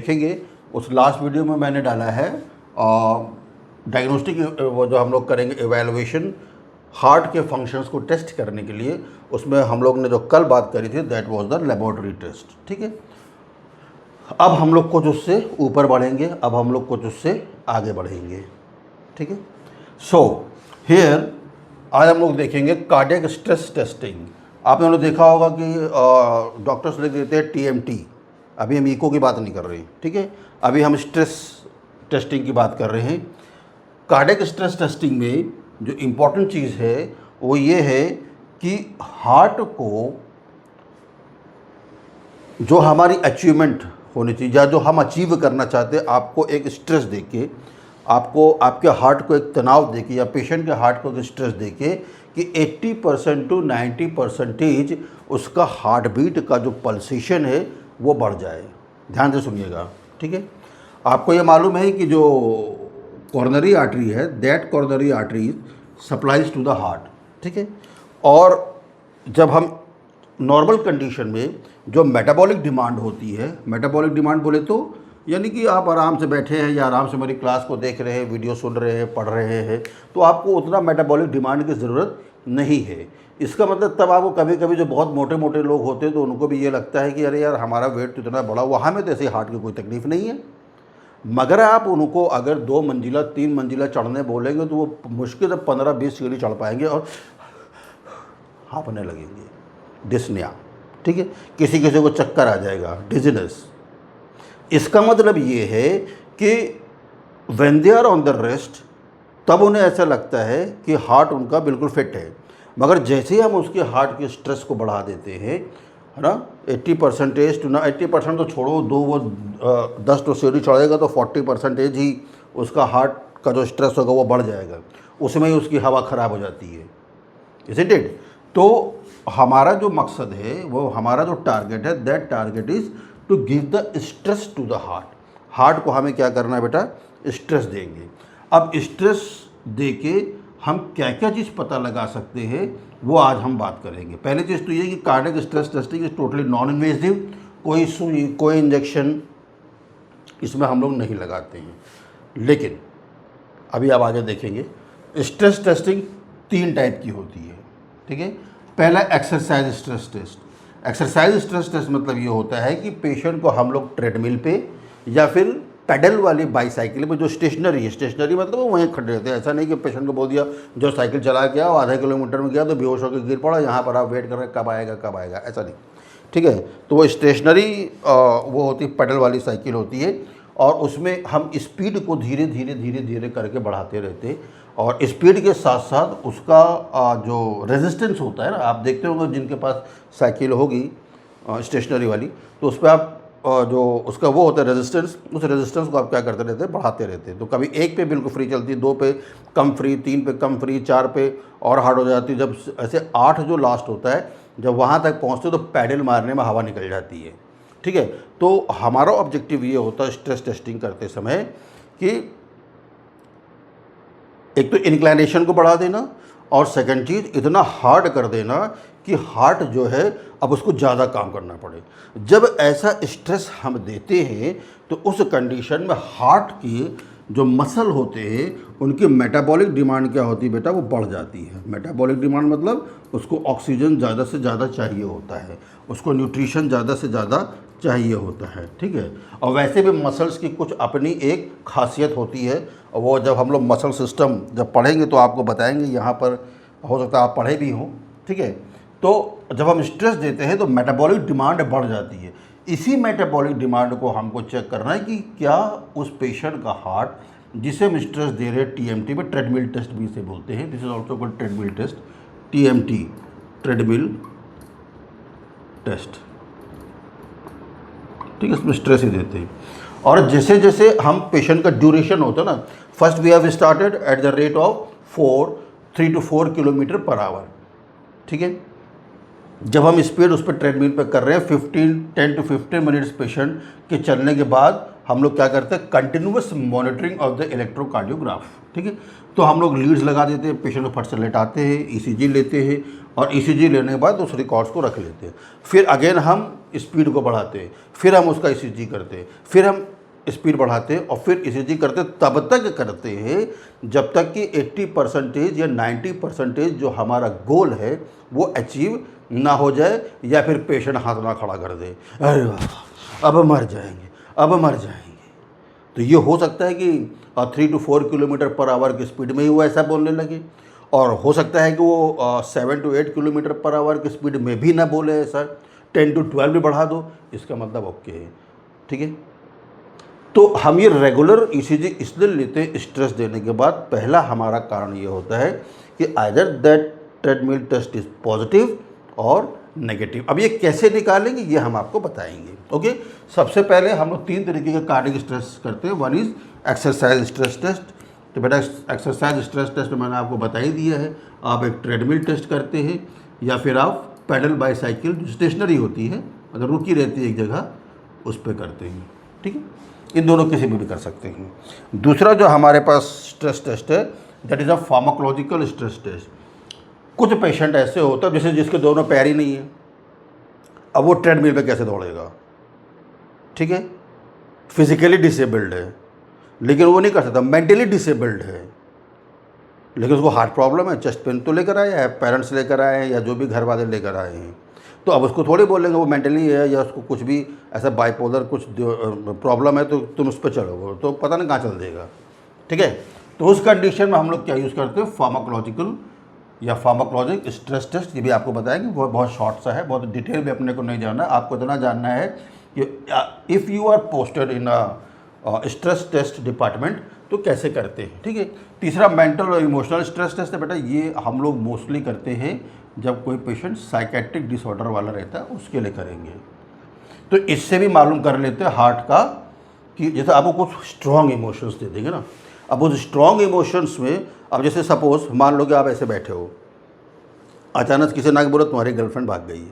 देखेंगे उस last video में मैंने डाला है डायग्नोस्टिक, वो जो हम लोग करेंगे एवेलुएशन हार्ट के फंक्शंस को टेस्ट करने के लिए। उसमें हम लोग ने जो कल बात करी थी that was the laboratory test. ठीक है, अब हम लोग कुछ उससे ऊपर बढ़ेंगे, अब हम लोग कुछ उससे आगे बढ़ेंगे। ठीक है, सो हियर आज हम लोग देखेंगे कार्डियक स्ट्रेस टेस्टिंग। आपने लोग देखा होगा कि डॉक्टर्स लिख देते हैं TMT। अभी हम इको की बात नहीं कर रहे हैं, ठीक है, अभी हम स्ट्रेस टेस्टिंग की बात कर रहे हैं। कार्डियक स्ट्रेस टेस्टिंग में जो इम्पोर्टेंट चीज़ है वो ये है कि हार्ट को जो हमारी अचीवमेंट होनी चाहिए या जो हम अचीव करना चाहते हैं, आपको एक स्ट्रेस देके, आपको आपके हार्ट को एक तनाव देके या पेशेंट के हार्ट को एक स्ट्रेस देके कि 80% टू 90% उसका हार्ट बीट का जो पल्सेशन है वो बढ़ जाए। ध्यान से सुनिएगा, ठीक है। आपको ये मालूम है कि जो कॉर्नरी आर्टरी है, that coronary artery supplies to the heart, ठीक है। और जब हम नॉर्मल कंडीशन में जो मेटाबॉलिक डिमांड होती है, मेटाबॉलिक डिमांड बोले तो यानी कि आप आराम से बैठे हैं या आराम से मेरी क्लास को देख रहे हैं, वीडियो सुन रहे हैं, पढ़ रहे हैं, तो आपको उतना मेटाबॉलिक डिमांड की ज़रूरत नहीं है। इसका मतलब तब आपको कभी कभी जो बहुत मोटे मोटे लोग होते हैं तो उनको भी ये लगता है कि अरे यार हमारा वेट तो इतना बड़ा हुआ, हमें तो ऐसे हार्ट की कोई तकलीफ़ नहीं है। मगर आप उनको अगर 2 मंजिला 3 मंजिला चढ़ने बोलेंगे तो वो मुश्किल से 15-20 सीढ़ी चढ़ पाएंगे और हाँफने लगेंगे, डिस्निया, ठीक है। किसी किसी को चक्कर आ जाएगा, डिजीनेस। इसका मतलब ये है कि when they are on the rest तब उन्हें ऐसा लगता है कि हार्ट उनका बिल्कुल फिट है। मगर जैसे ही हम उसके हार्ट के स्ट्रेस को बढ़ा देते हैं, है ना, 80% टू ना 80% तो छोड़ो, दो वो 10 तो सीढ़ी चढ़ेगा तो 40% ही उसका हार्ट का जो स्ट्रेस होगा वो बढ़ जाएगा, उसमें ही उसकी हवा ख़राब हो जाती है, इज़न्ट इट। तो हमारा जो मकसद है, वो हमारा जो टारगेट है, that target is to give the stress to the heart. Heart को हमें क्या करना है बेटा, स्ट्रेस देंगे। अब स्ट्रेस देके हम क्या क्या चीज़ पता लगा सकते हैं वो आज हम बात करेंगे। पहली चीज़ तो ये कि cardiac stress testing is totally non invasive, कोई सुई कोई इंजेक्शन इसमें हम लोग नहीं लगाते हैं। लेकिन अभी आप आगे देखेंगे स्ट्रेस टेस्टिंग 3 टाइप की होती है, ठीक है। पहला exercise stress test. Exercise stress test मतलब ये होता है कि पेशेंट को हम लोग ट्रेडमिल पे या फिर पैडल वाली बाईसाइकिल में, जो स्टेशनरी है, स्टेशनरी मतलब वो वहीं खड़े रहते हैं। ऐसा नहीं कि पेशेंट को बोल दिया जो साइकिल चला गया और आधा किलोमीटर में गया तो बेहोश होकर गिर पड़ा, यहाँ पर आप वेट कर रहे हैं कब आएगा कब आएगा, ऐसा नहीं, ठीक है। तो वो स्टेशनरी वो होती है, पैडल वाली साइकिल होती है और उसमें हम स्पीड को धीरे धीरे धीरे धीरे करके बढ़ाते रहते हैं और स्पीड के साथ साथ उसका जो रेजिस्टेंस होता है ना, आप देखते होंगे जिनके पास साइकिल होगी स्टेशनरी वाली, तो उस पर आप जो उसका वो होता है रेजिस्टेंस, उस रेजिस्टेंस को आप क्या करते रहते हैं, बढ़ाते रहते हैं। तो कभी 1 पे बिल्कुल फ्री चलती है, 2 पे कम फ्री, 3 पे कम फ्री, 4 पे और हार्ड हो जाती है। जब ऐसे 8 जो लास्ट होता है, जब वहाँ तक पहुँचते तो पैडल मारने में हवा निकल जाती है, ठीक है। तो हमारा ऑब्जेक्टिव ये होता है स्ट्रेस टेस्टिंग करते समय कि एक तो इंक्लाइनेशन को बढ़ा देना और सेकंड चीज़ इतना हार्ड कर देना कि हार्ट जो है अब उसको ज़्यादा काम करना पड़े। जब ऐसा स्ट्रेस हम देते हैं तो उस कंडीशन में हार्ट की जो मसल होते हैं उनकी मेटाबॉलिक डिमांड क्या होती है बेटा, वो बढ़ जाती है। मेटाबॉलिक डिमांड मतलब उसको ऑक्सीजन ज़्यादा से ज़्यादा चाहिए होता है, उसको न्यूट्रिशन ज़्यादा से ज़्यादा चाहिए होता है, ठीक है। और वैसे भी मसल्स की कुछ अपनी एक खासियत होती है और वो जब हम लोग मसल सिस्टम जब पढ़ेंगे तो आपको बताएंगे, यहाँ पर हो सकता है आप पढ़े भी हों, ठीक है। तो जब हम स्ट्रेस देते हैं तो मेटाबॉलिक डिमांड बढ़ जाती है। इसी मेटाबॉलिक डिमांड को हमको चेक करना है कि क्या उस पेशेंट का हार्ट जिसे हम स्ट्रेस दे रहे हैं, TMT में, ट्रेडमिल टेस्ट भी इसे बोलते हैं, this is also called treadmill test, TMT, treadmill test, ठीक है। इसमें स्ट्रेस ही देते हैं और जैसे जैसे हम पेशेंट का ड्यूरेशन होता है ना, first we have started at the rate of 3 to 4 kilometre per hour, ठीक है। जब हम स्पीड उस पर ट्रेडमिल पे कर रहे हैं 10 to 15 मिनट्स पेशेंट के चलने के बाद हम लोग क्या करते हैं, continuous monitoring of the electrocardiograph, ठीक है। तो हम लोग लीड्स लगा देते हैं, पेशेंट को फट से लेटाते हैं, ECG लेते हैं और ECG लेने के बाद उस रिकॉर्ड्स को रख लेते हैं। फिर अगेन हम स्पीड को बढ़ाते हैं, फिर हम उसका ECG करते हैं, फिर हम स्पीड बढ़ाते हैं और फिर ईसीजी करते तब तक करते हैं जब तक कि 80% या 90% जो हमारा गोल है वो अचीव ना हो जाए या फिर पेशेंट हाथ ना खड़ा कर दे, अरे वाह अब मर जाएंगे, अब मर जाएंगे। तो ये हो सकता है कि 3 to 4 किलोमीटर पर आवर की स्पीड में ही वो ऐसा बोलने लगे, और हो सकता है कि वो 7 to 8 किलोमीटर पर आवर की स्पीड में भी ना बोले ऐसा, 10 to 12 भी बढ़ा दो, इसका मतलब ओके है, ठीक है। तो हम ये रेगुलर ईसीजी इसलिए लेते हैं स्ट्रेस देने के बाद। पहला हमारा कारण ये होता है कि either that treadmill test is positive और नेगेटिव। अब ये कैसे निकालेंगे ये हम आपको बताएंगे, ओके। सबसे पहले हम लोग 3 तरीके का कार्डियक स्ट्रेस करते हैं। One is exercise stress test. तो बेटा एक्सरसाइज स्ट्रेस टेस्ट मैंने आपको बता ही दिया है। आप एक ट्रेडमिल टेस्ट करते हैं या फिर आप पैडल बाईसाइकिल जो स्टेशनरी होती है, मतलब रुकी रहती है एक जगह, उस पर करते हैं, ठीक है। इन दोनों किसी में भी कर सकते हैं। दूसरा जो हमारे पास स्ट्रेस टेस्ट है that is a pharmacological stress test. कुछ पेशेंट ऐसे होता है जैसे जिसके दोनों पैर ही नहीं है, अब वो ट्रेडमिल पे कैसे दौड़ेगा, ठीक है। फिजिकली डिसेबल्ड है लेकिन वो नहीं कर सकता, मेंटली डिसेबल्ड है लेकिन उसको हार्ट प्रॉब्लम है, चेस्ट पेन तो लेकर आया है, पेरेंट्स लेकर आए हैं या जो भी घर वाले लेकर आए हैं, तो अब उसको थोड़े बोलेंगे वो मेंटली है या उसको कुछ भी ऐसा बाइपोलर कुछ प्रॉब्लम है तो तुम उस पर चलोगे तो पता नहीं कहाँ चल देगा, ठीक है। तो उस कंडीशन में हम लोग क्या यूज़ करते हैं, फार्माकोलॉजिकल या फार्माकोलॉजिक स्ट्रेस टेस्ट। ये भी आपको बताएंगे, वो बहुत शॉर्ट सा है, बहुत डिटेल में अपने को नहीं जानना। आपको इतना जानना है कि if you are posted in a stress test department तो कैसे करते हैं, ठीक है। तीसरा मेंटल और इमोशनल स्ट्रेस टेस्ट है बेटा, ये हम लोग मोस्टली करते हैं जब कोई पेशेंट साइकेट्रिक डिसऑर्डर वाला रहता है उसके लिए करेंगे। तो इससे भी मालूम कर लेते हैं हार्ट का कि जैसे आपको कुछ स्ट्रॉन्ग इमोशंस दे देंगे ना, अब उस स्ट्रॉन्ग इमोशंस में अब जैसे सपोज मान लो कि आप ऐसे बैठे हो, अचानक किसी ने बोला तुम्हारी गर्लफ्रेंड भाग गई है,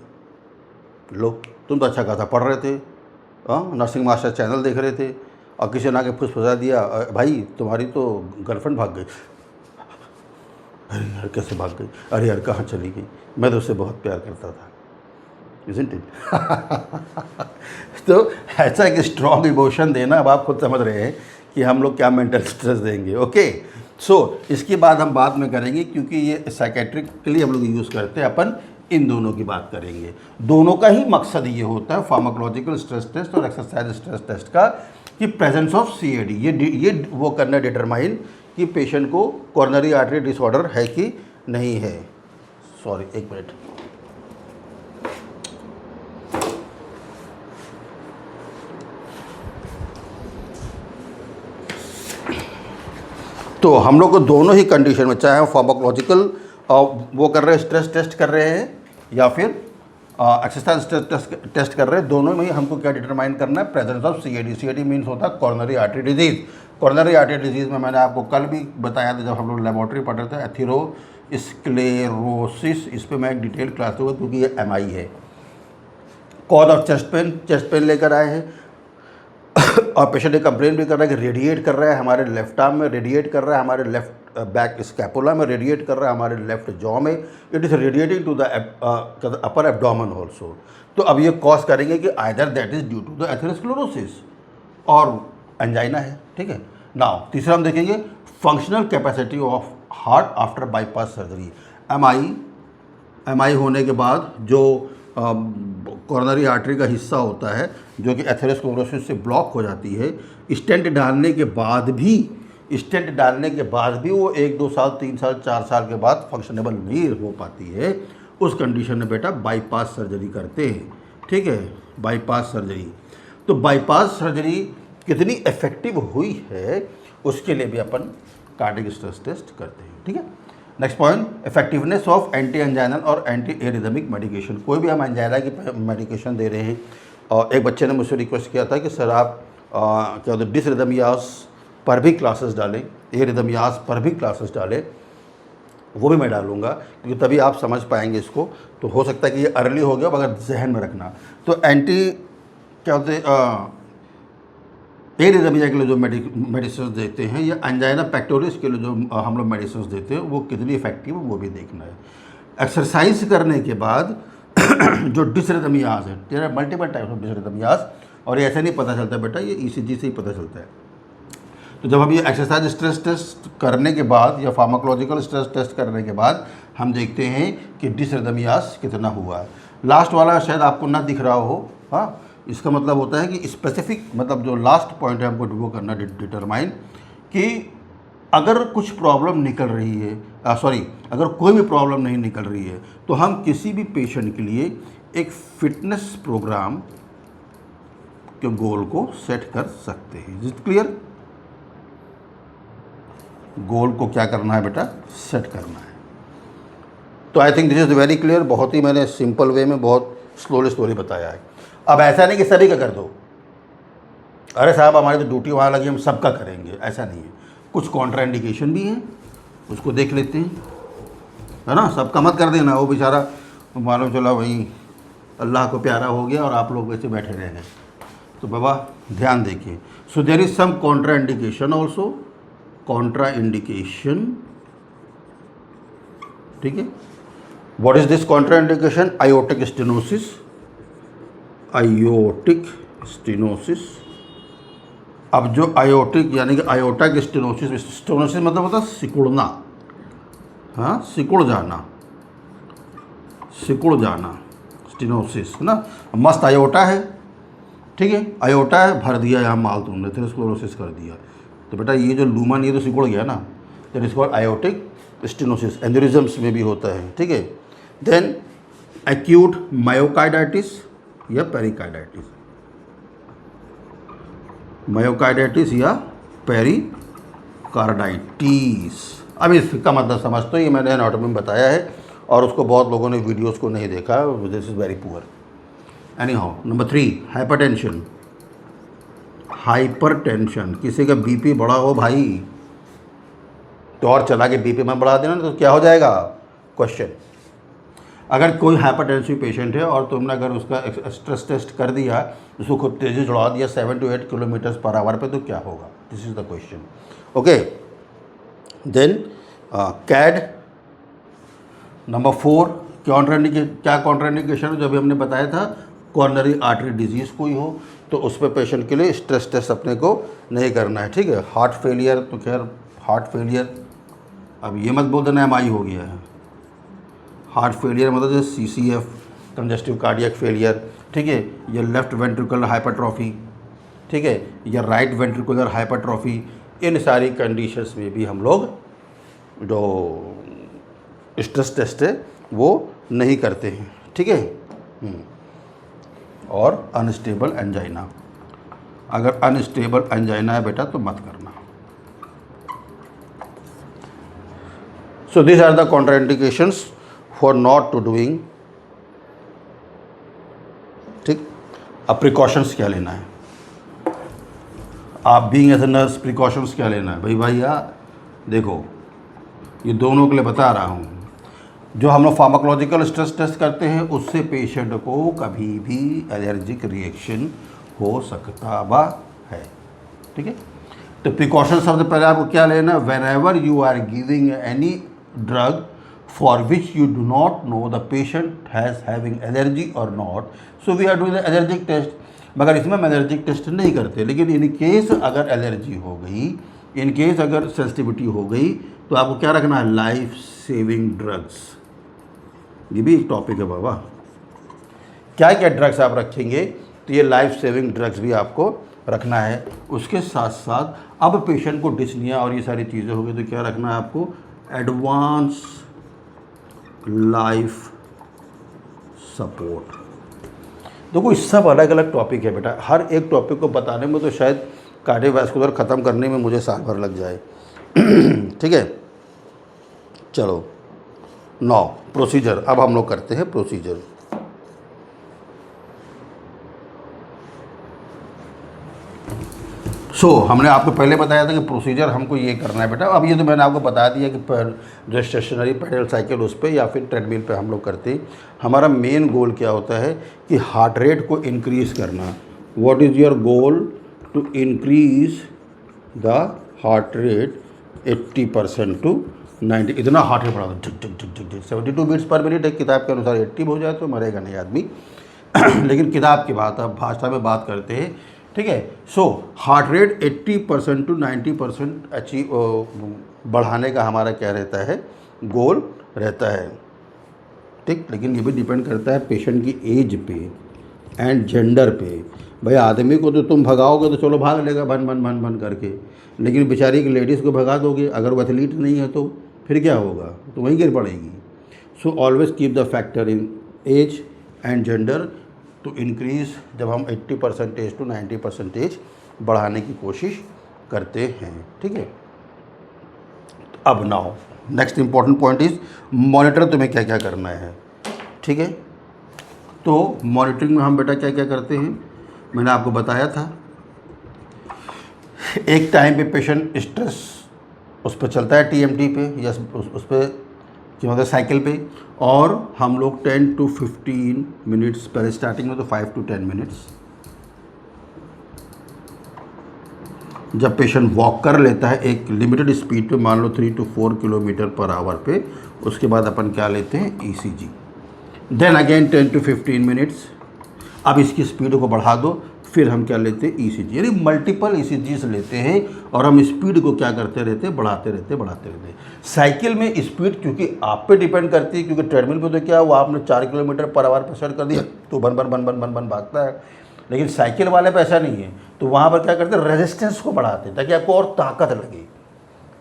लो तुम तो अच्छा खासा पढ़ रहे थे, नर्सिंग मास्टर चैनल देख रहे थे, और किसी ने आके फुसफुसा दिया भाई तुम्हारी तो गर्लफ्रेंड भाग गई। अरे यार कैसे भाग गई, अरे यार कहाँ चली गई, मैं तो उससे बहुत प्यार करता था, isn't it? तो ऐसा एक स्ट्रॉन्ग इमोशन देना, अब आप खुद समझ रहे हैं कि हम लोग क्या मेंटल स्ट्रेस देंगे, ओके। सो इसकी बात हम बाद में करेंगे क्योंकि ये साइकेट्रिक के लिए हम लोग यूज़ करते हैं। अपन इन दोनों की बात करेंगे। दोनों का ही मकसद ये होता है, फार्माकोलॉजिकल स्ट्रेस टेस्ट और एक्सरसाइज स्ट्रेस टेस्ट का, कि प्रेजेंस ऑफ सीएडी, ये वो करना डिटरमाइन कि पेशेंट को कॉर्नरी आर्टरी डिसऑर्डर है कि नहीं है। सॉरी एक मिनट। तो हम लोग को दोनों ही कंडीशन में, चाहे हम फार्माकोलॉजिकल वो कर रहे हैं स्ट्रेस टेस्ट कर रहे हैं या फिर एक्सरसाइज स्ट्रेस टेस्ट कर रहे हैं, दोनों में ही हमको क्या डिटरमाइन करना है, presence of CAD. CAD means होता है coronary artery disease. Coronary artery disease में मैंने आपको कल भी बताया था जब हम लोग लेबोरेटरी पढ़ रहे थे, एथेरोस्क्लेरोसिस, इस पर मैं एक डिटेल क्लास दूँगा क्योंकि ये एमआई है। कॉज ऑफ चेस्ट पेन लेकर आए हैं और पेशेंट ने कंप्लेन भी कर रहा है कि रेडिएट कर रहा है हमारे लेफ्ट आर्म में, रेडिएट कर रहा है हमारे लेफ्ट बैक स्कैपुला में, रेडिएट कर रहा है हमारे लेफ्ट जॉ में, it is radiating to the upper abdomen also. तो अब ये कॉज करेंगे कि either that is due to the atherosclerosis और एंजाइना है, ठीक है। नाउ तीसरा हम देखेंगे functional capacity of heart after bypass surgery. MI होने के बाद जो कॉर्नरी आर्टरी का हिस्सा होता है जो कि एथेरोस्क्लेरोसिस से ब्लॉक हो जाती है, स्टेंट डालने के बाद भी वो 1-2 साल 3 साल 4 साल के बाद फंक्शनेबल नहीं हो पाती है, उस कंडीशन में बेटा बाईपास सर्जरी करते हैं, ठीक है। बाईपास सर्जरी, तो बाईपास सर्जरी कितनी इफेक्टिव हुई है उसके लिए भी अपन कार्डियक स्ट्रेस टेस्ट करते हैं, ठीक है। Next point, effectiveness of anti anginal और एंटी एरिदमिक मेडिकेशन। कोई भी हम एंजाइना की मेडिकेशन दे रहे हैं, और एक बच्चे ने मुझसे रिक्वेस्ट किया था कि सर आप क्या होता है डिसरिदमियास पर भी क्लासेस डालें, एरिदमियास पर भी क्लासेस डालें। वो भी मैं डालूंगा क्योंकि तभी आप समझ पाएंगे इसको। तो हो सकता है कि ये अर्ली हो गया मगर जहन में रखना। तो एंटी क्या होते हैं एरिदमिया के लिए जो मेडिसिन देते हैं या एंजाइना पेक्टोरिस के लिए जो हम लोग मेडिसिन देते हैं वो कितनी इफेक्टिव है वो भी देखना है। एक्सरसाइज करने के बाद जो डिसरिदमियाज है, there are multiple types of dysrhythmias, और ये ऐसे नहीं पता चलता बेटा, ये ईसीजी से ही पता चलता है। तो जब हम ये एक्सरसाइज स्ट्रेस टेस्ट करने के बाद या फार्माकोलॉजिकल स्ट्रेस टेस्ट करने के बाद हम देखते हैं कि डिसरिदमियास कितना हुआ है। लास्ट वाला शायद आपको ना दिख रहा हो, हाँ, इसका मतलब होता है कि स्पेसिफिक, मतलब जो लास्ट पॉइंट है हमको वो करना डिटरमाइन कि अगर कुछ प्रॉब्लम निकल रही है, अगर कोई भी प्रॉब्लम नहीं निकल रही है तो हम किसी भी पेशेंट के लिए एक फिटनेस प्रोग्राम के गोल को सेट कर सकते हैं। Is it clear? गोल को क्या करना है बेटा? सेट करना है। तो I think this is very clear. बहुत ही मैंने सिंपल वे में बहुत स्लोली बताया है। अब ऐसा नहीं कि सभी का कर दो, अरे साहब हमारी तो ड्यूटी वहाँ लगी हम सबका करेंगे, ऐसा नहीं है। कुछ कॉन्ट्रा इंडिकेशन भी है, उसको देख लेते हैं, है ना। सबका मत कर देना, वो बेचारा मालूम चला वही अल्लाह को प्यारा हो गया और आप लोग वैसे बैठे रह गए। तो बाबा ध्यान देखिए, so there is some contraindication also, contraindication, ठीक है। What is this contraindication? Aortic stenosis, aortic stenosis. अब जो आयोटिक यानी कि आयोटा की स्टेनोसिस, स्टेनोसिस मतलब होता है सिकुड़ना, हाँ, सिकुड़ जाना, स्टेनोसिस, है ना। मस्त आयोटा है, ठीक है, आयोटा है, भर दिया यहाँ माल तुमने, स्क्लेरोसिस कर दिया, तो बेटा ये जो लूमन ये तो सिकुड़ गया ना, that is called aortic stenosis. Aneurysms में भी होता है, ठीक है। देन एक्यूट मायोकार्डाइटिस या पेरिकार्डाइटिस, मायोकार्डाइटिस या पेरिकार्डाइटिस। अब इसका मतलब समझते हो, ये मैंने एनाटॉमी में बताया है और उसको बहुत लोगों ने वीडियोस को नहीं देखा, this is very poor. Any how, number 3, hypertension. Hypertension, किसी का बीपी बढ़ा हो भाई तो और चला के बीपी में बढ़ा देना तो क्या हो जाएगा? क्वेश्चन। अगर कोई हाइपरटेंसिव पेशेंट है और तुमने अगर उसका स्ट्रेस टेस्ट कर दिया, उसको खुद तेज़ी चढ़ा दिया 7 to 8 किलोमीटर पर आवर पे, तो क्या होगा? This is the question. Okay, then CAD. Number 4, क्या कॉन्ट्राइंडिकेशन जो अभी हमने बताया था, कॉर्नरी आर्टरी डिजीज़ कोई हो तो उस पर पेशेंट के लिए स्ट्रेस टेस्ट अपने को नहीं करना है, ठीक है। हार्ट फेलियर, तो खैर हार्ट फेलियर, अब ये मत बोल देना MI हो गया है। हार्ट फेलियर मतलब जैसे CCF, कंजस्टिव कार्डियक फेलियर, ठीक है, या लेफ्ट वेंट्रिकुलर हाइपरट्रॉफी, ठीक है, या राइट वेंट्रिकुलर हाइपरट्रॉफी, इन सारी कंडीशंस में भी हम लोग जो स्ट्रेस टेस्ट है वो नहीं करते हैं, ठीक है। और अनस्टेबल एंजाइना, अगर अनस्टेबल एंजाइना है बेटा तो मत करना। So this are the contraindications for not to doing, ठीक। अब प्रिकॉशंस क्या लेना है? आप being as a nurse precautions क्या लेना है? भैया देखो, ये दोनों के लिए बता रहा हूँ। जो हम लोग फार्माकोलॉजिकल स्ट्रेस टेस्ट करते हैं उससे पेशेंट को कभी भी एलर्जिक रिएक्शन हो सकता है, ठीक है। तो प्रिकॉशन सबसे पहले आपको क्या लेना है? Whenever you are giving any drug for which you do not know the patient having allergy और not, so we are doing the allergic test. मगर इसमें हम एलर्जिक टेस्ट नहीं करते, लेकिन इन केस अगर एलर्जी हो गई, इन केस अगर सेंसिटिविटी हो गई, तो आपको क्या रखना है? Life saving drugs. ये भी एक टॉपिक है बाबा, क्या क्या ड्रग्स आप रखेंगे, तो ये लाइफ सेविंग ड्रग्स भी आपको रखना है। उसके साथ साथ अब पेशेंट को डिस्निया और ये सारी चीज़ें हो गई तो क्या रखना है आपको? Advance life support. देखो ये सब अलग अलग टॉपिक है बेटा, हर एक टॉपिक को बताने में तो शायद कार्डियोवैस्कुलर ख़त्म करने में मुझे साल भर लग जाए, ठीक है। चलो, नौ प्रोसीजर, अब हम लोग करते हैं प्रोसीजर। हमने आपको पहले बताया था कि प्रोसीजर हमको ये करना है बेटा। अब ये तो मैंने आपको बता दिया कि जो स्टेशनरी पेडल साइकिल उस पर या फिर ट्रेडमिल पे हम लोग करते हैं। हमारा मेन गोल क्या होता है कि हार्ट रेट को इंक्रीज़ करना। What is your goal? To increase the heart rate 80% to 90। इतना हार्ट रेट बढ़ा दो, 72 बीट्स पर मिनट, एक किताब के अनुसार 80 हो जाए तो मरेगा नहीं आदमी। लेकिन किताब की बात, अब भाषा में बात करते हैं, ठीक है। So heart rate 80% to 90% achieve बढ़ाने का हमारा क्या रहता है, गोल रहता है, ठीक। लेकिन ये भी डिपेंड करता है पेशेंट की एज पे एंड जेंडर पे। भाई आदमी को तो तुम भगाओगे तो चलो भाग लेगा भन भन भन भन करके, लेकिन बेचारी की लेडीज़ को भगा दोगे, अगर वो एथलीट नहीं है तो फिर क्या होगा, तो वहीं गिर पड़ेगी। So always keep the factor in age and gender to increase, जब हम 80% टू 90% बढ़ाने की कोशिश करते हैं, ठीक है। अब now next important point is monitor, तुम्हें क्या क्या करना है, ठीक है। तो मॉनिटरिंग में हम बेटा क्या क्या करते हैं, मैंने आपको बताया था। एक टाइम पे पेशेंट स्ट्रेस उस पर चलता है टीएमटी पे या उस पर क्या होता है साइकिल पे, और हम लोग 10 टू 15 मिनट्स, पहले स्टार्टिंग में तो 5 टू 10 मिनट्स जब पेशेंट वॉक कर लेता है एक लिमिटेड स्पीड पे, मान लो 3 टू 4 किलोमीटर पर आवर पे, उसके बाद अपन क्या लेते हैं, ECG. Then again 10 to 15 minutes, अब इसकी स्पीड को बढ़ा दो, फिर हम क्या लेते हैं, ईसीजी, यानी मल्टीपल ईसीजीज लेते हैं, और हम स्पीड को क्या करते रहते हैं, बढ़ाते रहते। साइकिल में स्पीड क्योंकि आप पे डिपेंड करती है, क्योंकि ट्रेडमिल पे तो क्या हुआ, आपने 4 किलोमीटर पर आवर पर सेट कर दिया तो बन बन बन बन बन बन भागता है, लेकिन साइकिल वाले पे ऐसा नहीं है। तो वहाँ पर क्या करते हैं, रेजिस्टेंस को बढ़ाते हैं ताकि आपको और ताकत लगे,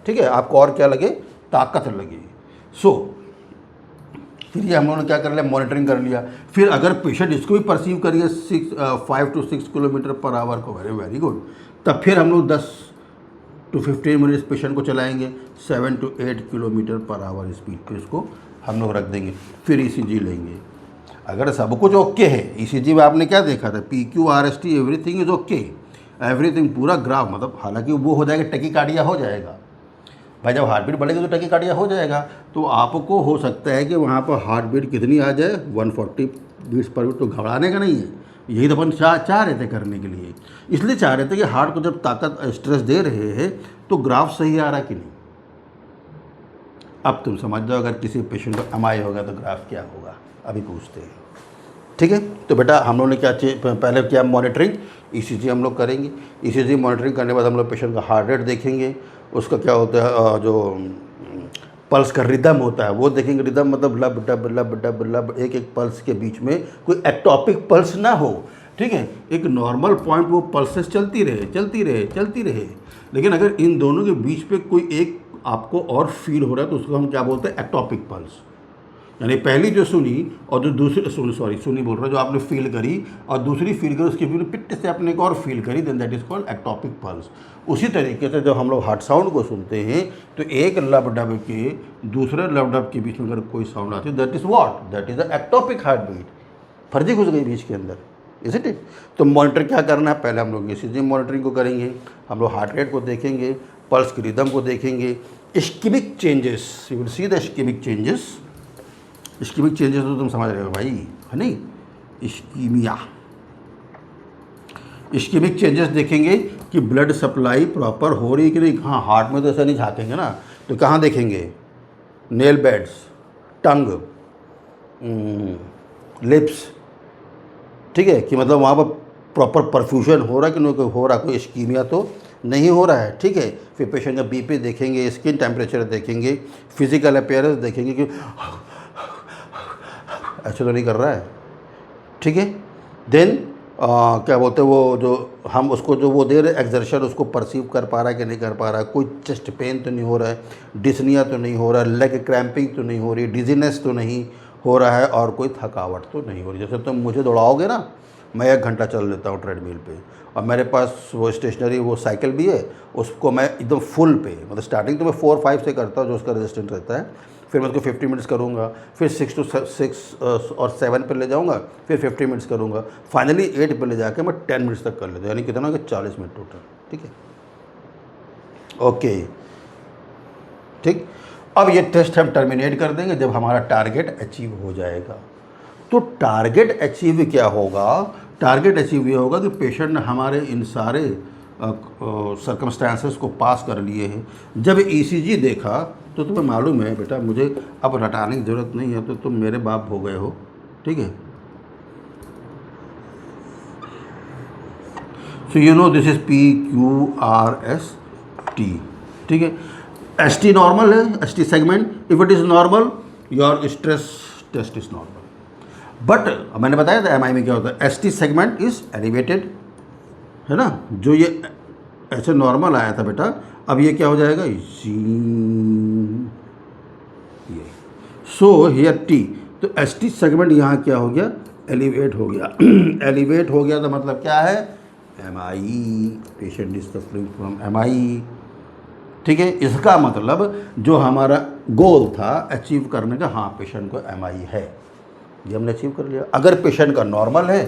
ठीक है, आपको और क्या लगे, ताकत लगे। सो फिर ये हम लोगों ने क्या कर लिया, मॉनिटरिंग कर लिया। फिर अगर पेशेंट इसको भी परसीव करिए 5 टू 6 किलोमीटर पर आवर को, वेरी गुड, तब फिर हम लोग 10 टू 15 मिनट्स पेशेंट को चलाएंगे 7 to 8 kilometre per hour speed पे, इसको हम लोग रख देंगे, फिर ईसीजी लेंगे। अगर सब कुछ ओके है, ईसीजी में आपने क्या देखा था, PQ RST everything is okay, everything पूरा ग्राफ, मतलब हालांकि वो हो जाएगा, टकीकार्डिया हो जाएगा भाई, जब हार्ट बीट बढ़ेगी तो टकीकार्डिया हो जाएगा। तो आपको हो सकता है कि वहाँ पर हार्ट बीट कितनी आ जाए, 140 बीट्स पर मिनट, तो घबराने का नहीं है, यही तो अपन चाह रहे थे करने के लिए। इसलिए चाह रहे थे कि हार्ट को जब ताकत स्ट्रेस दे रहे हैं तो ग्राफ सही आ रहा कि नहीं। अब तुम समझ जाओ, अगर किसी पेशेंट को MI होगा तो ग्राफ क्या होगा, अभी पूछते हैं, ठीक है। तो बेटा हम लोगों ने क्या पहले किया, मॉनिटरिंग, ईसीजी हम लोग करेंगे। ईसीजी मॉनिटरिंग करने के बाद हम लोग पेशेंट का हार्ट रेट देखेंगे, उसका क्या होता है, जो पल्स का रिदम होता है वो देखेंगे। रिदम मतलब लब डब लब डब लब, एक एक पल्स के बीच में कोई एक्टॉपिक पल्स ना हो, ठीक है, एक नॉर्मल पॉइंट वो पल्सेस चलती रहे। लेकिन अगर इन दोनों के बीच पे कोई एक आपको और फील हो रहा है तो उसको हम क्या बोलते हैं, एक्टॉपिक पल्स। यानी पहली जो सुनी और जो दूसरी सुनी बोल रहा, जो आपने फील करी और दूसरी फील करी, उसकी फिर पिट से आपने एक और फील करी, then that is called ectopic pulse. उसी तरीके से जब हम लोग हार्ट साउंड को सुनते हैं तो एक लब डब के दूसरे लब डब के बीच में अगर कोई साउंड आती है, that is what, that is the ectopic heart beat. फर्जी घुस गई बीच के अंदर, इज़ इट। तो मॉनिटर क्या करना है, पहले हम लोग ईसीजी मॉनिटरिंग को करेंगे, हम लोग हार्ट रेट को देखेंगे, पल्स की रिदम को देखेंगे, ischemic changes, you will see the ischemic changes. Ischemic changes तो तुम समझ रहे हो भाई, है नहीं, इस्कीमिया, इस्कीमिक चेंजेस देखेंगे कि ब्लड सप्लाई प्रॉपर हो रही है कि नहीं। हाँ, हार्ट में तो ऐसा नहीं झाँकेंगे ना, तो कहाँ देखेंगे, नेल बेड्स, टंग, लिप्स, ठीक है, कि मतलब वहाँ पर प्रॉपर परफ्यूजन हो रहा है कि नहीं हो रहा, कोई इस्कीमिया तो नहीं हो रहा है, ठीक है। फिर पेशेंट का BP देखेंगे, स्किन टेम्परेचर देखेंगे, फिजिकल अपीयरेंस देखेंगे कि ऐसे तो नहीं कर रहा है, ठीक है। देन क्या बोलते हैं, वो जो हम उसको जो वो दे रहे एक्सर्शन, उसको परसीव कर पा रहा है कि नहीं कर पा रहा है, कोई चेस्ट पेन तो नहीं हो रहा है, डिस्निया तो नहीं हो रहा है, लेग क्रैम्पिंग तो नहीं हो रही, डिजीनेस तो नहीं हो रहा है, और कोई थकावट तो नहीं हो रही। जैसे तुम मुझे दौड़ाओगे ना, मैं 1 घंटा चल लेता हूँ ट्रेडमिल पे, और मेरे पास वो स्टेशनरी वो साइकिल भी है, उसको मैं एकदम फुल पे, मतलब स्टार्टिंग तो मैं 4-5 से करता हूँ जो उसका रेजिस्टेंस रहता है, फिर मैं उसको 50 मिनट्स करूँगा, फिर 6 टू 6 और 7 पे ले जाऊँगा, फिर 50 मिनट्स करूँगा, फाइनली 8 पे ले जाके मैं 10 मिनट्स तक कर लेता हूँ, यानी कितना कि 40 मिनट टोटल, ठीक है, ओके, ठीक। अब ये टेस्ट हम टर्मिनेट कर देंगे जब हमारा टारगेट अचीव हो जाएगा। तो टारगेट अचीव क्या होगा, टारगेट अचीव ये होगा कि पेशेंट ने हमारे इन सारे सर्कमस्टांसेस को पास कर लिए हैं। जब ईसीजी देखा तो तुम्हें मालूम है बेटा, मुझे अब रटाने की ज़रूरत नहीं है, तो तुम मेरे बाप हो गए हो, ठीक है। So you know this is PQRST, ठीक है। ST नॉर्मल है, ST segment, if it is normal your stress test is normal. But मैंने बताया था MI में क्या होता है, ST सेगमेंट इज एलिवेटेड, है ना, जो ये ऐसे नॉर्मल आया था बेटा, अब ये क्या हो जाएगा, ये सो हियर T, तो ST सेगमेंट यहाँ क्या हो गया, एलिवेट हो गया। एलिवेट हो गया तो मतलब क्या है, MI, patient is suffering from MI, ठीक है। इसका मतलब जो हमारा गोल था अचीव करने का, हाँ पेशेंट को MI है, ये हमने अचीव कर लिया। अगर पेशेंट का नॉर्मल है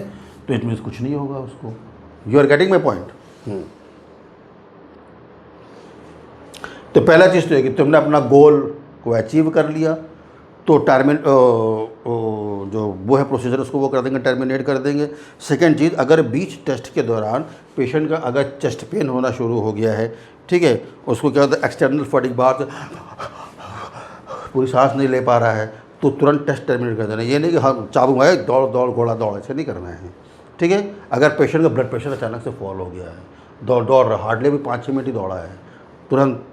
तो इट मीन्स कुछ नहीं होगा उसको। You are getting my point. तो पहला चीज़ तो है कि तुमने अपना गोल को अचीव कर लिया, तो जो वो है प्रोसीजर उसको वो कर देंगे, टर्मिनेट कर देंगे। सेकेंड चीज़, अगर बीच टेस्ट के दौरान पेशेंट का अगर चेस्ट पेन होना शुरू हो गया है, ठीक है, उसको क्या होता है, एक्सटर्नल फटीग, बाहर से पूरी सांस नहीं ले पा रहा है, तो तुरंत टेस्ट टर्मिनेट कर देना। ये नहीं कि हाँ चाबू आए दौड़ दौड़ घोड़ा दौड़, ऐसे नहीं करना है, ठीक है। अगर पेशेंट का ब्लड प्रेशर अचानक से फॉल हो गया है, दौड़ रहा, हार्डली भी 5-6 मिनट ही दौड़ा है, तुरंत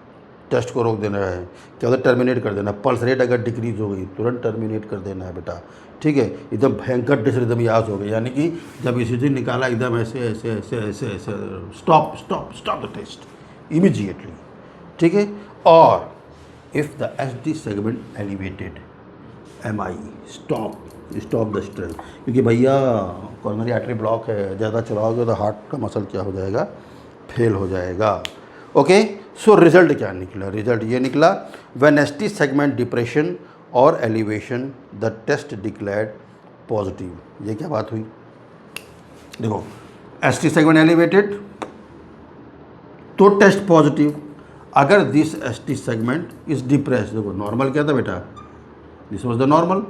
टेस्ट को रोक देना है, क्या होता है, टर्मिनेट कर देना। पल्स रेट अगर डिक्रीज हो गई तुरंत टर्मिनेट कर देना है बेटा, ठीक है। एकदम भयंकर डिसरिदमियास हो गई, यानी कि जब ECG निकाला एकदम ऐसे ऐसे ऐसे ऐसे ऐसे, stop stop stop the test immediately, ठीक है। और if the SD segment elevated, MI, stop the stress, क्योंकि भैया कॉर्नरी आर्टरी ब्लॉक है, ज़्यादा चलाओगे तो हार्ट का मसल क्या हो जाएगा, फेल हो जाएगा। ओके, सो रिजल्ट क्या निकला, रिजल्ट ये निकला, व्हेन ST सेगमेंट डिप्रेशन और elevation the test declared positive. ये क्या बात हुई, देखो ST सेगमेंट एलिवेटेड तो टेस्ट पॉजिटिव, अगर this ST segment is depress, देखो नॉर्मल क्या था बेटा, दिस वॉज द नॉर्मल,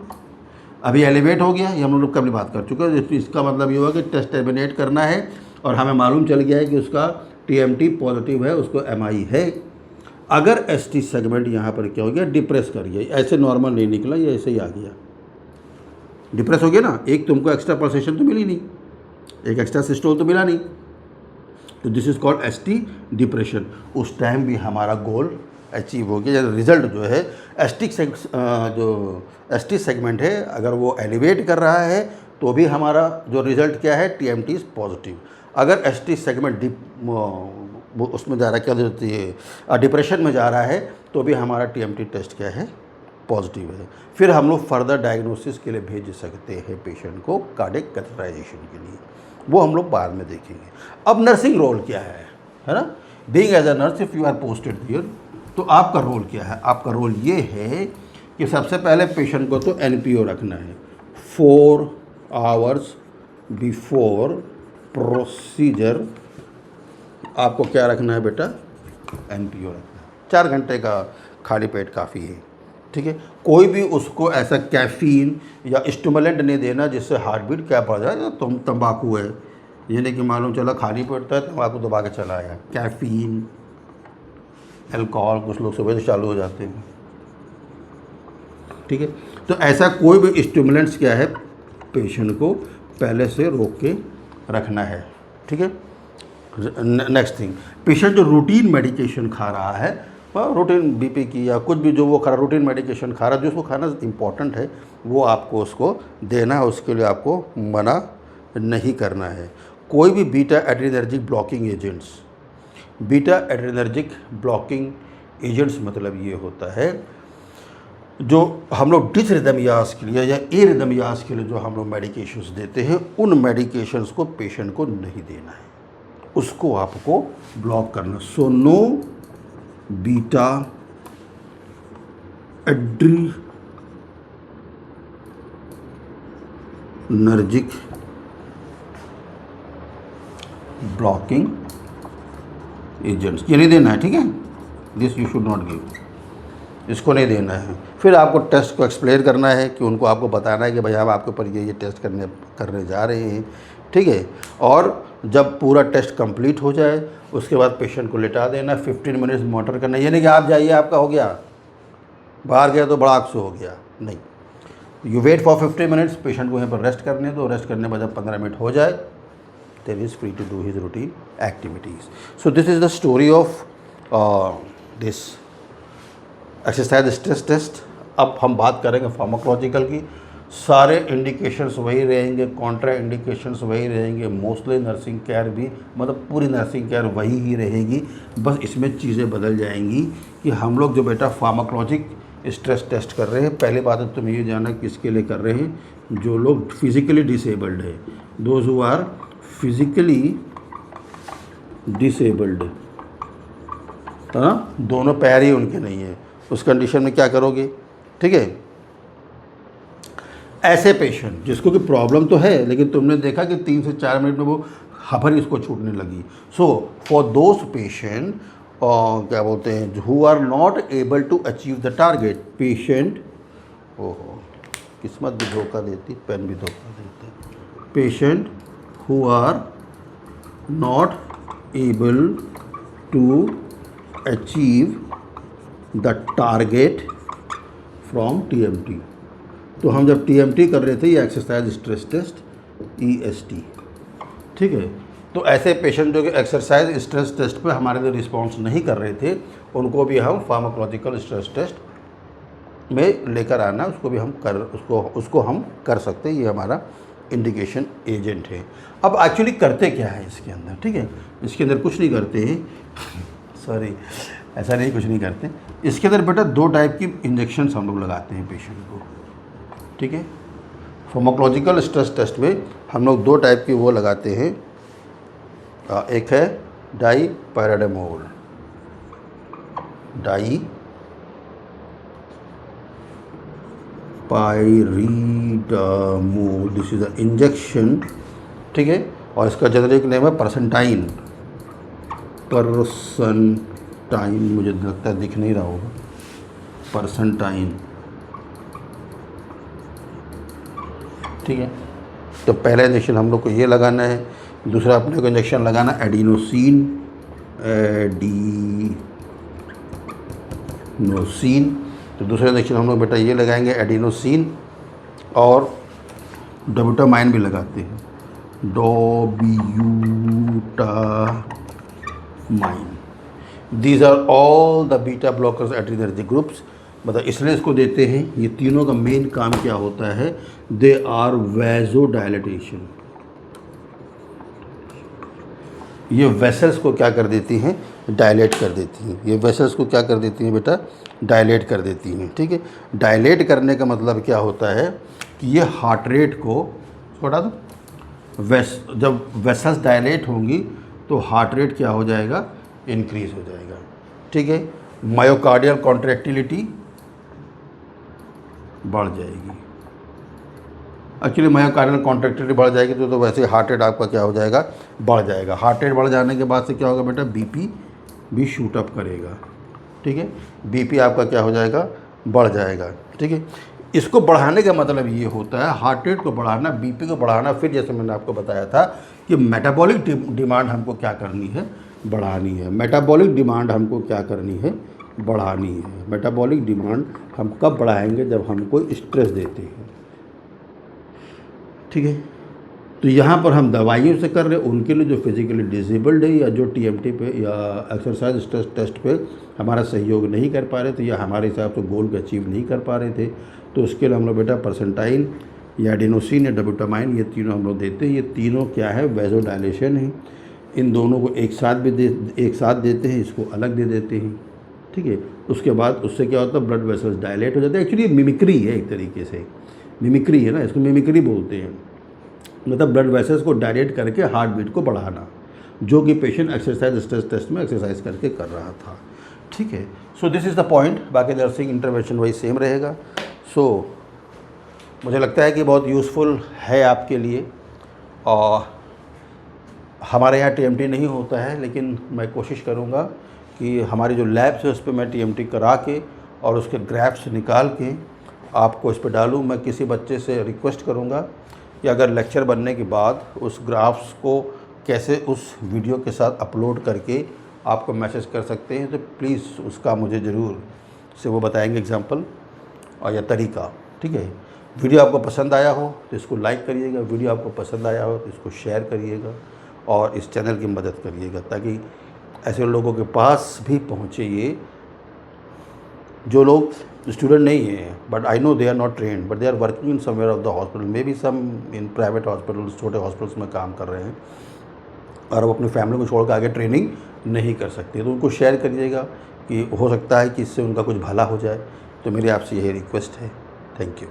अभी एलिवेट हो गया, ये हम लोग कभी बात कर चुके हैं। इसका मतलब ये हुआ कि टेस्ट टर्मिनेट करना है, और हमें मालूम चल गया है कि उसका TMT पॉजिटिव है, उसको MI है। अगर ST सेगमेंट यहाँ पर क्या हो गया, डिप्रेस कर गया, ऐसे नॉर्मल नहीं निकला, ये ऐसे ही आ गया, डिप्रेस हो गया ना, एक तुमको एक्स्ट्रा पल्सेशन तो मिली नहीं, एक एक्स्ट्रा सिस्टोल तो मिला नहीं, तो this is called ST depression. उस टाइम भी हमारा गोल अचीव हो गया। रिजल्ट जो है ST सेगमेंट है, अगर वो एलिवेट कर रहा है तो भी हमारा जो रिजल्ट क्या है, TMT इज पॉजिटिव। अगर ST सेगमेंट उसमें जा रहा है, क्या होती है, डिप्रेशन में जा रहा है, तो भी हमारा TMT टेस्ट क्या है, पॉजिटिव है। फिर हम लोग फर्दर डायग्नोसिस के लिए भेज सकते हैं पेशेंट को कार्डियक कैथेटराइजेशन के लिए, वो हम लोग बाद में देखेंगे। अब नर्सिंग रोल क्या है ना, being as a nurse if you are posted here, तो आपका रोल क्या है, आपका रोल ये है कि सबसे पहले पेशेंट को तो NPO रखना है, 4 आवर्स बिफोर प्रोसीजर आपको क्या रखना है बेटा, NPO रखना है। 4 घंटे का खाली पेट काफ़ी है, ठीक है। कोई भी उसको ऐसा कैफीन या स्टिमुलेंट नहीं देना जिससे हार्ट बीट क्या पड़ जाए, तुम तंबाकू है, ये नहीं कि मालूम चला खाली पेट था तंबाकू दबा के चला आया। कैफीन, अल्कोहल कुछ लोग सुबह से चालू हो जाते हैं, ठीक है। तो ऐसा कोई भी स्टिमुलेंट्स क्या है, पेशेंट को पहले से रोक के रखना है, ठीक है। नेक्स्ट थिंग, पेशेंट जो रूटीन मेडिकेशन खा रहा है, रूटीन BP की या कुछ भी जो वो खा रहा, रूटीन मेडिकेशन खा रहा है, जो उसको खाना इंपॉर्टेंट है वो आपको उसको देना है, उसके लिए आपको मना नहीं करना है। कोई भी beta adrenergic blocking agents, beta adrenergic blocking agents मतलब ये होता है जो हम लोग डिसरिदमियास के लिए या एरिदमियास के लिए जो हम लोग मेडिकेशंस देते हैं, उन मेडिकेशंस को पेशेंट को नहीं देना है, उसको आपको ब्लॉक करना। So no beta adrenergic blocking agents, ये नहीं देना है, ठीक है। This you should not give, इसको नहीं देना है। फिर आपको टेस्ट को एक्सप्लेन करना है कि उनको आपको बताना है कि भाई हम आपके ऊपर ये टेस्ट करने जा रहे हैं, ठीक है। और जब पूरा टेस्ट कंप्लीट हो जाए उसके बाद पेशेंट को लेटा देना, 15 मिनट्स मॉनिटर करना। ये नहीं कि आप जाइए आपका हो गया, बाहर गया तो बड़ा आक्सो हो गया, नहीं। You wait for 15 minutes, patient को वहीं पर रेस्ट करने दो, रेस्ट करने के बाद जब 15 मिनट हो जाए then he is free to do his routine activities. So this is the story of this exercise stress test. अब हम बात करेंगे फार्माकोलॉजिकल की। सारे इंडिकेशंस वही रहेंगे, कॉन्ट्रा इंडिकेशंस वही रहेंगे, मोस्टली नर्सिंग केयर भी, मतलब पूरी नर्सिंग केयर वही ही रहेगी। बस इसमें चीज़ें बदल जाएंगी कि हम लोग जो बेटा फार्माकोलॉजिक स्ट्रेस टेस्ट कर रहे हैं, पहले बात है तुम ये जाना किसके लिए कर रहे हैं, जो लोग फिज़िकली डिसेबल्ड है, those who are physically disabled, है ना, दोनों पैर ही उनके नहीं है, उस कंडीशन में क्या करोगे, ठीक है। ऐसे पेशेंट जिसको कि प्रॉब्लम तो है लेकिन तुमने देखा कि 3 से 4 मिनट में वो खबर इसको छूटने लगी। सो फॉर दोज पेशेंट क्या बोलते हैं, who are not able to achieve the target, patient, ओहो किस्मत भी धोखा देती, पेन भी धोखा देता, patient who are not able to achieve the target from TMT। तो हम जब TMT कर रहे थे ये एक्सरसाइज स्ट्रेस टेस्ट EST, ठीक है। तो ऐसे पेशेंट जो कि एक्सरसाइज स्ट्रेस टेस्ट पे हमारे लिए रिस्पॉन्स नहीं कर रहे थे, उनको भी हम फार्माकोलॉजिकल स्ट्रेस टेस्ट में लेकर आना, उसको भी हम उसको हम कर सकते हैं। ये हमारा इंडिकेशन एजेंट है। अब एक्चुअली करते क्या है इसके अंदर, ठीक है, इसके अंदर कुछ नहीं करते हैं सॉरी ऐसा नहीं, कुछ नहीं करते। इसके अंदर बेटा 2 टाइप की इंजेक्शंस हम लोग लगाते हैं पेशेंट को, ठीक है। फार्माकोलॉजिकल स्ट्रेस टेस्ट में हम लोग 2 टाइप की वो लगाते हैं, एक है डाईपैराडामोल, डाईपैराडामोल, दिस इज अ इंजेक्शन, ठीक है। और इसका जेनरिक नेम है परसेंटाइन, मुझे लगता है दिख नहीं रहा होगा, परसेंटाइन, ठीक है। तो पहला इंजेक्शन हम लोग को ये लगाना है, दूसरा अपने को इंजेक्शन लगाना एडिनोसिन, तो दूसरा इंजेक्शन हम लोग बेटा ये लगाएंगे एडिनोसिन, और डोब्यूटामाइन भी लगाते हैं, dobutamine. These are all the beta blockers adrenergic groups, मतलब इसलिए इसको देते हैं। ये तीनों का मेन काम क्या होता है, दे आर वैजो डायलेटेशन, ये वेसल्स को क्या कर देती हैं, डायलेट कर देती हैं। ये वेसल्स को क्या कर देती हैं बेटा, डायलेट कर देती हैं, ठीक है। डायलेट करने का मतलब क्या होता है कि ये हार्ट रेट को हटा दो, जब वेसल्स डायलेट होंगी तो हार्ट रेट क्या हो जाएगा, इंक्रीज हो जाएगा, ठीक है। मायोकार्डियल कॉन्ट्रैक्टिलिटी बढ़ जाएगी। एक्चुअली मायोकार्डियल कॉन्ट्रैक्टिलिटी बढ़ जाएगी तो वैसे हार्ट रेट आपका क्या हो जाएगा, बढ़ जाएगा। हार्ट रेट बढ़ जाने के बाद से क्या होगा बेटा, BP भी शूट अप करेगा, ठीक है। BP आपका क्या हो जाएगा, बढ़ जाएगा, ठीक है। इसको बढ़ाने का मतलब ये होता है, हार्ट रेट को बढ़ाना, BP को बढ़ाना, फिर जैसे मैंने आपको बताया था कि मेटाबॉलिक डिमांड हमको क्या करनी है, बढ़ानी है। मेटाबॉलिक डिमांड हमको क्या करनी है, बढ़ानी है। मेटाबॉलिक डिमांड हम कब बढ़ाएंगे, जब हम कोई स्ट्रेस देते हैं, ठीक है। तो यहाँ पर हम दवाइयों से कर रहे हैं उनके लिए जो फिजिकली डिसेबल्ड है, या जो TMT पे या एक्सरसाइज स्ट्रेस टेस्ट पे हमारा सहयोग नहीं कर पा रहे थे, या हमारे हिसाब से गोल को अचीव नहीं कर पा रहे थे, तो उसके लिए हम लोग बेटा परसेंटाइन या एडिनोसिन या डोब्यूटामाइन, ये तीनों हम लोग देते हैं। ये तीनों क्या है, वैजो डायलेशन है। इन दोनों को एक साथ देते हैं, इसको अलग दे देते हैं, ठीक है। उसके बाद उससे क्या होता है, ब्लड वेसल्स डायलेट हो जाते हैं। एक्चुअली मिमिक्री है, एक तरीके से मिमिक्री है ना, इसको मिमिक्री बोलते हैं, मतलब ब्लड वेसल्स को डायलेट करके हार्ट बीट को बढ़ाना, जो कि पेशेंट एक्सरसाइज स्ट्रेस टेस्ट में एक्सरसाइज करके कर रहा था, ठीक है। So this is the point. बाकी नर्सिंग इंटरवेंशन वही सेम रहेगा। सो मुझे लगता है कि बहुत यूज़फुल है आपके लिए। और हमारे यहाँ TMT नहीं होता है, लेकिन मैं कोशिश करूँगा कि हमारी जो लैब्स है उस पर मैं TMT करा के और उसके ग्राफ्स निकाल के आपको इस पर डालूँ। मैं किसी बच्चे से रिक्वेस्ट करूँगा कि अगर लेक्चर बनने के बाद उस ग्राफ्स को कैसे उस वीडियो के साथ अपलोड करके आपको मैसेज कर सकते हैं, तो प्लीज़ उसका मुझे ज़रूर से वो बताएंगे एग्जांपल और या तरीका, ठीक है। वीडियो आपको पसंद आया हो तो इसको लाइक करिएगा, वीडियो आपको पसंद आया हो तो इसको शेयर करिएगा, और इस चैनल की मदद करिएगा, ताकि ऐसे लोगों के पास भी पहुँचे ये, जो लोग स्टूडेंट नहीं हैं, but I know they are not trained, but they are working in somewhere of the hospital, may be some in private hospitals, छोटे हॉस्पिटल्स में काम कर रहे हैं, और वो अपनी फैमिली को छोड़ कर आगे ट्रेनिंग नहीं कर सकते। तो उनको शेयर करिएगा कि हो सकता है कि इससे उनका कुछ भला हो जाए। तो मेरी आपसे यही रिक्वेस्ट है। Thank you.